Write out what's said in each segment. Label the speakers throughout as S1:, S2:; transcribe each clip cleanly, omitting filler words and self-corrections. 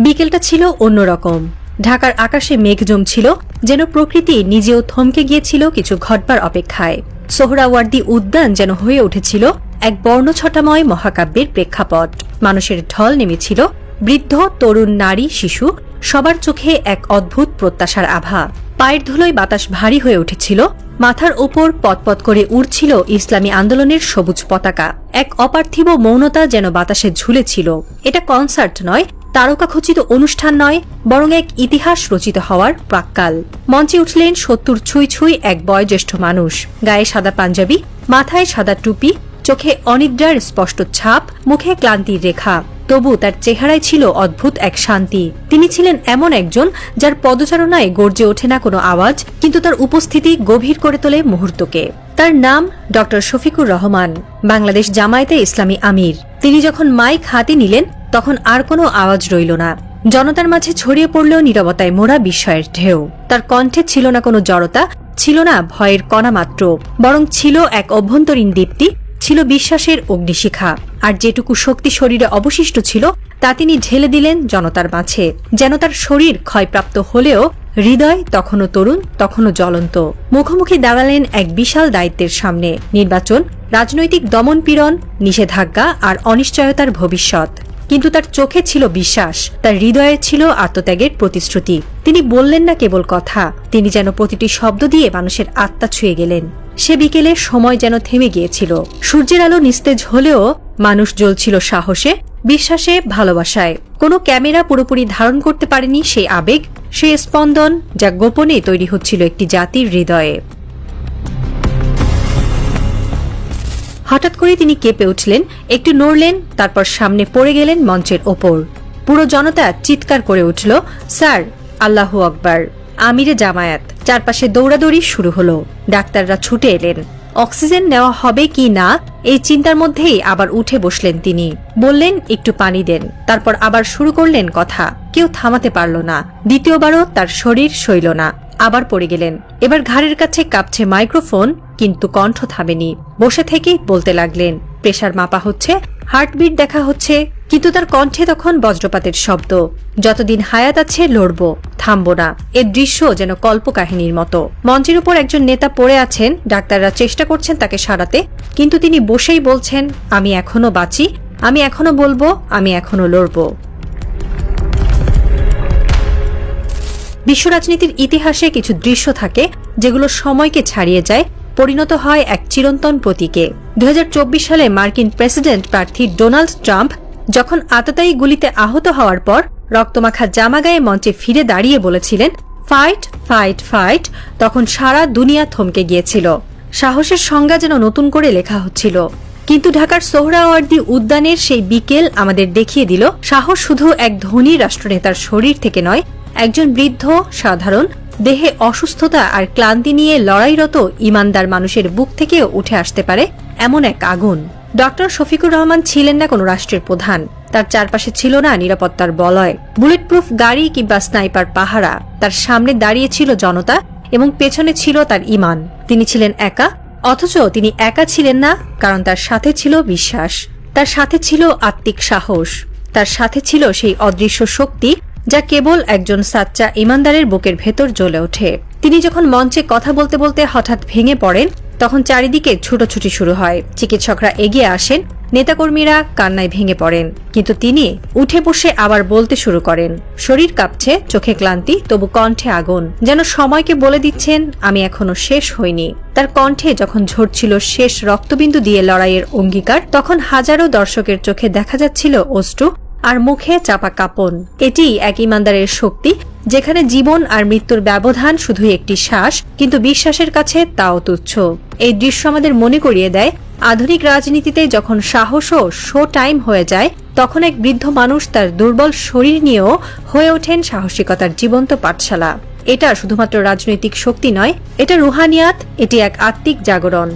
S1: বিকেলটা ছিল অন্যরকম। ঢাকার আকাশে মেঘ জমছিল, যেন প্রকৃতি নিজেও থমকে গিয়েছিল কিছু ঘটবার অপেক্ষায়। সোহরাওয়ার্দী উদ্যান যেন হয়ে উঠেছিল এক বর্ণছটাময় মহাকাব্যের প্রেক্ষাপট। মানুষের ঢল নেমেছিল, বৃদ্ধ, তরুণ, নারী, শিশু, সবার চোখে এক অদ্ভুত প্রত্যাশার আভা। পায়ের ধুলোয় বাতাস ভারী হয়ে উঠেছিল, মাথার ওপর পতপত করে উড়ছিল ইসলামী আন্দোলনের সবুজ পতাকা। এক অপার্থিব মৌনতা যেন বাতাসে ঝুলেছিল। এটা কনসার্ট নয়, তারকাখচিত অনুষ্ঠান নয়, বরং এক ইতিহাস রচিত হওয়ার প্রাক্কাল। মঞ্চে উঠলেন ৭০ ছুঁই ছুঁই এক বয়োজ্যেষ্ঠ মানুষ। গায়ে সাদা পাঞ্জাবি, মাথায় সাদা টুপি, চোখে অনিদ্রার স্পষ্ট ছাপ, মুখে ক্লান্তির রেখা। তবু তার চেহারায় ছিল অদ্ভুত এক শান্তি। তিনি ছিলেন এমন একজন যার পদচারণায় গর্জে ওঠে না কোনো আওয়াজ, কিন্তু তার উপস্থিতি গভীর করে তোলে মুহূর্তকে। তার নাম ড শফিকুর রহমান, বাংলাদেশ জামায়াতে ইসলামী আমির। তিনি যখন মাইক হাতে নিলেন তখন আর কোনো আওয়াজ রইল না। জনতার মাঝে ছড়িয়ে পড়ল নীরবতায় মোড়া বিস্ময়ের ঢেউ। তার কণ্ঠে ছিল না কোনো জড়তা, ছিল না ভয়ের কণা মাত্র, বরং ছিল এক অভ্যন্তরীণ দীপ্তি, ছিল বিশ্বাসের অগ্নিশিখা। আর যেটুকু শক্তি শরীরে অবশিষ্ট ছিল তা তিনি ঢেলে দিলেন জনতার মাঝে। যেন তার শরীর ক্ষয়প্রাপ্ত হলেও হৃদয় তখনও তরুণ, তখনও জ্বলন্ত। মুখোমুখি দাঁড়ালেন এক বিশাল দায়িত্বের সামনে। নির্বাচন, রাজনৈতিক দমনপীড়ন, নিষেধাজ্ঞা আর অনিশ্চয়তার ভবিষ্যৎ। কিন্তু তার চোখে ছিল বিশ্বাস, তার হৃদয়ে ছিল আত্মত্যাগের প্রতিশ্রুতি। তিনি বললেন না কেবল কথা, তিনি যেন প্রতিটি শব্দ দিয়ে মানুষের আত্মা ছুঁয়ে গেলেন। সে বিকেলে সময় যেন থেমে গিয়েছিল। সূর্যের আলো নিস্তেজ হলেও মানুষ জ্বলছিল সাহসে, বিশ্বাসে, ভালোবাসায়। কোনো ক্যামেরা পুরোপুরি ধারণ করতে পারেনি সেই আবেগ, সেই স্পন্দন যা গোপনে তৈরি হচ্ছিল একটি জাতির হৃদয়ে। হঠাৎ করে তিনি কেঁপে উঠলেন, একটু নড়লেন, তারপর সামনে পড়ে গেলেন মঞ্চের ওপর। পুরো জনতা চিৎকার করে উঠল, স্যার, আল্লাহু আকবার, আমিরে জামায়াত। চারপাশে দৌড়াদৌড়ি শুরু হলো। ডাক্তাররা ছুটে এলেন। অক্সিজেন নেওয়া হবে কি না এই চিন্তার মধ্যেই আবার উঠে বসলেন তিনি। বললেন, একটু পানি দেন। তারপর আবার শুরু করলেন কথা। কেউ থামাতে পারল না। দ্বিতীয়বারও তার শরীর সইল না, আবার পড়ে গেলেন। এবার ঘাড়ের কাছে কাঁপছে মাইক্রোফোন, কিন্তু কণ্ঠ থামেনি। বসে থেকেই বলতে লাগলেন। প্রেসার মাপা হচ্ছে, হার্টবিট দেখা হচ্ছে, কিন্তু তার কণ্ঠে তখন বজ্রপাতের শব্দ। যতদিন হায়াত আছে লড়ব, থামব না। এর দৃশ্য যেন কল্পকাহিনীর মতো। মঞ্চের উপর একজন নেতা পড়ে আছেন, ডাক্তাররা চেষ্টা করছেন তাকে সারাতে, কিন্তু তিনি বসেই বলছেন, আমি এখনো বাঁচি, আমি এখনো বলবো, আমি এখনো লড়ব। বিশ্ব রাজনীতির ইতিহাসে কিছু দৃশ্য থাকে যেগুলো সময়কে ছাড়িয়ে যায়, পরিণত হয় এক চিরন্তন প্রতীকে। ২০২৪ সালে মার্কিন প্রেসিডেন্ট প্রার্থী ডোনাল্ড ট্রাম্প যখন আততায়ী গুলিতে আহত হওয়ার পর রক্তমাখা জামা গায়ে মঞ্চে ফিরে দাঁড়িয়ে বলেছিলেন, ফাইট, ফাইট, ফাইট, তখন সারা দুনিয়া থমকে গিয়েছিল। সাহসের সংজ্ঞা যেন নতুন করে লেখা হচ্ছিল। কিন্তু ঢাকার সোহরাওয়ার্দী উদ্যানের সেই বিকেল আমাদের দেখিয়ে দিল, সাহস শুধু এক ধনী রাষ্ট্রনেতার শরীর থেকে নয়, একজন বৃদ্ধ, সাধারণ, দেহে অসুস্থতা আর ক্লান্তি নিয়ে লড়াইরত ইমানদার মানুষের বুক থেকেও উঠে আসতে পারে এমন এক আগুন। ডক্টর শফিকুর রহমান ছিলেন না কোনো রাষ্ট্রের প্রধান। তার চারপাশে ছিল না নিরাপত্তার বলয়, বুলেট প্রুফ গাড়ি কিংবা স্নাইপার পাহারা। তার সামনে দাঁড়িয়ে ছিল জনতা এবং পেছনে ছিল তার ঈমান। তিনি ছিলেন একা, অথচ তিনি একা ছিলেন না, কারণ তার সাথে ছিল বিশ্বাস, তার সাথে ছিল আত্মিক সাহস, তার সাথে ছিল সেই অদৃশ্য শক্তি যা কেবল একজন সাচ্চা ইমানদারের বুকের ভেতর জ্বলে ওঠে। তিনি যখন মঞ্চে কথা বলতে বলতে হঠাৎ ভেঙে পড়েন, তখন চারিদিকে ছুটোছুটি শুরু হয়। চিকিৎসকরা এগিয়ে আসেন, নেতাকর্মীরা কান্নায় ভেঙে পড়েন, কিন্তু তিনি উঠে বসে আবার বলতে শুরু করেন। শরীর কাঁপছে, চোখে ক্লান্তি, তবু কণ্ঠে আগুন, যেন সময়কে বলে দিচ্ছেন, আমি এখনো শেষ হইনি। তার কণ্ঠে যখন ঝরছিল শেষ রক্তবিন্দু দিয়ে লড়াইয়ের অঙ্গীকার, তখন হাজারো দর্শকের চোখে দেখা যাচ্ছিল অশ্রু আর মুখে চাপা কাঁপন। এটি এক ইমানদারের শক্তি, যেখানে জীবন আর মৃত্যুর ব্যবধান শুধু একটি শ্বাস, কিন্তু বিশ্বাসের কাছে তাও তুচ্ছ। এই দৃশ্য আমাদের মনে করিয়ে দেয়, আধুনিক রাজনীতিতে যখন সাহসও শো টাইম হয়ে যায়, তখন এক বৃদ্ধ মানুষ তার দুর্বল শরীর নিয়েও হয়ে ওঠেন সাহসিকতার জীবন্ত পাঠশালা। এটা শুধুমাত্র রাজনৈতিক শক্তি নয়, এটা রুহানিয়াত, এটি এক আত্মিক জাগরণ।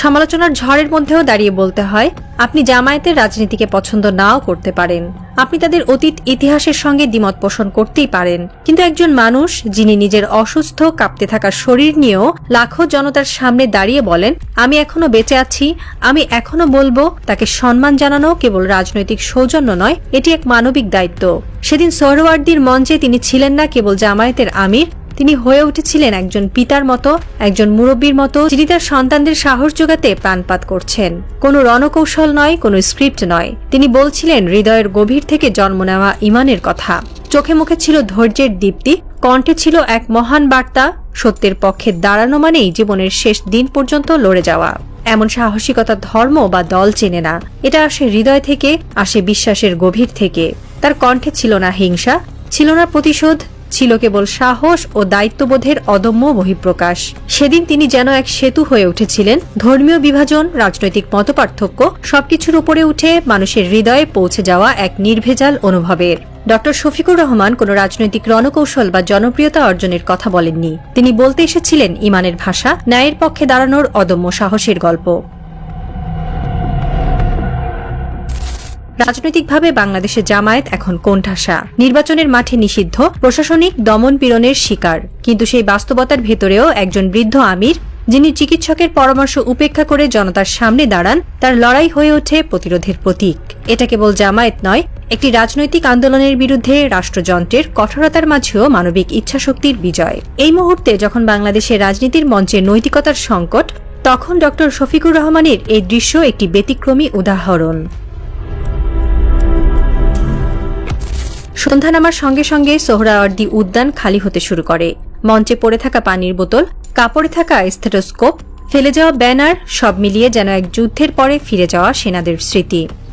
S1: সমালোচনার ঝড়ের মধ্যেও দাঁড়িয়ে বলতে হয়, আপনি জামায়াতের রাজনীতিকে পছন্দ নাও করতে পারেন, আপনি তাদের অতীত ইতিহাসের সঙ্গে দ্বিমত পোষণ করতেই পারেন, কিন্তু একজন মানুষ যিনি নিজের অসুস্থ কাঁপতে থাকা শরীর নিয়েও লাখো জনতার সামনে দাঁড়িয়ে বলেন আমি এখনো বেঁচে আছি, আমি এখনো বলবো, তাকে সম্মান জানানো কেবল রাজনৈতিক সৌজন্য নয়, এটি এক মানবিক দায়িত্ব। সেদিন সোহরাওয়ার্দীর মঞ্চে তিনি ছিলেন না কেবল জামায়াতের আমির, তিনি হয়ে উঠেছিলেন একজন পিতার মতো, একজন মুরব্বীর মতো, যিনি তার সন্তানদের সাহস যোগাতে প্রাণপাত করছেন। কোনো রণকৌশল নয়, কোনো স্ক্রিপ্ট নয়, তিনি বলছিলেন হৃদয়ের গভীর থেকে জন্ম নেওয়া ইমানের কথা। চোখে মুখে ছিল ধৈর্যের দীপ্তি, কণ্ঠে ছিল এক মহান বার্তা, সত্যের পক্ষে দাঁড়ানো মানেই জীবনের শেষ দিন পর্যন্ত লড়ে যাওয়া। এমন সাহসিকতা ধর্ম বা দল চেনে না, এটা আসে হৃদয় থেকে, আসে বিশ্বাসের গভীর থেকে। তার কণ্ঠে ছিল না হিংসা, ছিল না প্রতিশোধ, ছিল কেবল সাহস ও দায়িত্ববোধের অদম্য বহিঃপ্রকাশ। সেদিন তিনি যেন এক সেতু হয়ে উঠেছিলেন, ধর্মীয় বিভাজন, রাজনৈতিক মতপার্থক্য সবকিছুর উপরে উঠে মানুষের হৃদয়ে পৌঁছে যাওয়া এক নির্ভেজাল অনুভবের। ডক্টর শফিকুর রহমান কোনো রাজনৈতিক রণকৌশল বা জনপ্রিয়তা অর্জনের কথা বলেননি, তিনি বলতে এসেছিলেন ইমানের ভাষা, ন্যায়ের পক্ষে দাঁড়ানোর অদম্য সাহসের গল্প। রাজনৈতিকভাবে বাংলাদেশে জামায়াত এখন কোণঠাসা, নির্বাচনের মাঠে নিষিদ্ধ, প্রশাসনিক দমন পীড়নের শিকার, কিন্তু সেই বাস্তবতার ভেতরেও একজন বৃদ্ধ আমির, যিনি চিকিৎসকের পরামর্শ উপেক্ষা করে জনতার সামনে দাঁড়ান, তার লড়াই হয়ে ওঠে প্রতিরোধের প্রতীক। এটা কেবল জামায়াত নয়, একটি রাজনৈতিক আন্দোলনের বিরুদ্ধে রাষ্ট্রযন্ত্রের কঠোরতার মাঝেও মানবিক ইচ্ছাশক্তির বিজয়। এই মুহূর্তে যখন বাংলাদেশের রাজনীতির মঞ্চে নৈতিকতার সংকট, তখন ডক্টর শফিকুর রহমানের এই দৃশ্য একটি ব্যতিক্রমী উদাহরণ। সন্ধ্যা নামার সঙ্গে সঙ্গে সোহরাওয়ার্দী উদ্যান খালি হতে শুরু করে। মঞ্চে পড়ে থাকা পানির বোতল, কাপড়ে থাকা স্টেথোস্কোপ, ফেলে যাওয়া ব্যানার, সব মিলিয়ে যেন এক যুদ্ধের পরে ফিরে যাওয়া সেনাদের স্মৃতি।